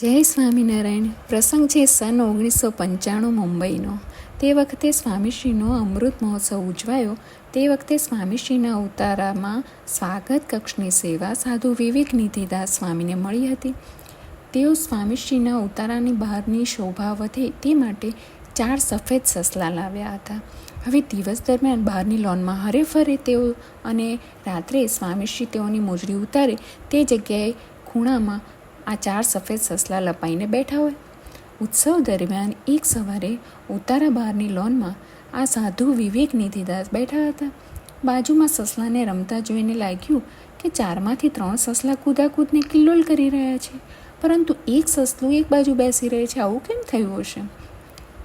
જય સ્વામિનારાયણ. પ્રસંગ છે સન 1995 મુંબઈનો. તે વખતે સ્વામીશ્રીનો અમૃત મહોત્સવ ઉજવાયો. તે વખતે સ્વામીશ્રીના ઉતારામાં સ્વાગત કક્ષની સેવા સાધુ વિવેકનિધિદાસ સ્વામીને મળી હતી. તેઓ સ્વામીશ્રીના ઉતારાની બહારની શોભા વધે તે માટે 4 સફેદ સસલા લાવ્યા હતા. હવે દિવસ દરમિયાન બહારની લોનમાં હરે ફરે તેઓ અને રાત્રે સ્વામીશ્રી તેઓની મોજડી ઉતારે તે જગ્યાએ ખૂણામાં આ 4 સફેદ સસલા લપાઈને બેઠા હોય. ઉત્સવ દરમિયાન એક સવારે ઉતારા બહારની લોનમાં આ સાધુ વિવેકનિધિદાસ બેઠા હતા. બાજુમાં સસલાને રમતા જોઈને લાગ્યું કે 4માંથી 3 સસલા કૂદાકૂદને કિલ્લોલ કરી રહ્યા છે, પરંતુ એક સસલું એક બાજુ બેસી રહે છે. આવું કેમ થયું હશે?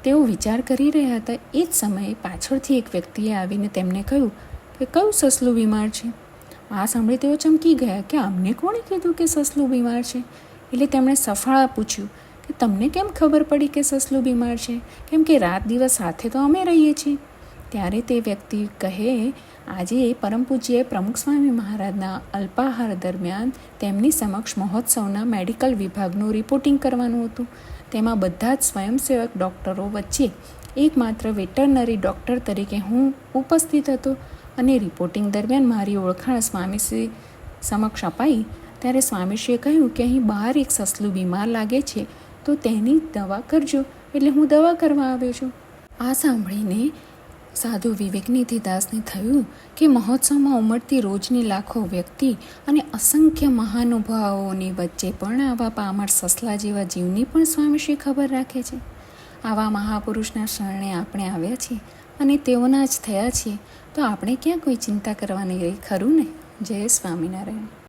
તેઓ વિચાર કરી રહ્યા હતા. એ જ સમયે પાછળથી એક વ્યક્તિએ આવીને તેમને કહ્યું કે કયું સસલું બીમાર છે. આ સાંભળી તેઓ ચમકી ગયા કે અમને કોણે કીધું કે સસલું બીમાર છે? એટલે તેમણે સફાળા પૂછ્યું કે તમને કેમ ખબર પડી કે સસલું બીમાર છે? કેમ કે રાત દિવસ સાથે તો અમે રહીએ છીએ. ત્યારે તે વ્યક્તિ કહે, આજે પરમ પૂજ્ય પ્રમુખ સ્વામી મહારાજના અલ્પાહાર દરમિયાન તેમની સમક્ષ મહોત્સવના મેડિકલ વિભાગનું રિપોર્ટિંગ કરવાનું હતું. તેમાં બધા જ સ્વયંસેવક ડૉક્ટરો વચ્ચે એકમાત્ર વેટરનરી ડૉક્ટર તરીકે હું ઉપસ્થિત હતો અને રિપોર્ટિંગ દરમિયાન મારી ઓળખાણ સ્વામીશ્રી સમક્ષ અપાઈ. ત્યારે સ્વામીશ્રીએ કહ્યું કે અહીં બહાર એક સસલું બીમાર લાગે છે, તો તેની દવા કરજો. એટલે હું દવા કરવા આવ્યો છું. આ સાંભળીને સાધુ વિવેકનિધિદાસને થયું કે મહોત્સવમાં ઉમટતી રોજની લાખો વ્યક્તિ અને અસંખ્ય મહાનુભાવોની વચ્ચે પણ આવા પામર સસલા જેવા જીવની પણ સ્વામીશ્રી ખબર રાખે છે. આવા મહાપુરુષના શરણે આપણે આવ્યા છીએ અને તેઓના જ થયા છીએ, તો આપણે ક્યાં કોઈ ચિંતા કરવાની રહી, ખરું ને? જય સ્વામિનારાયણ.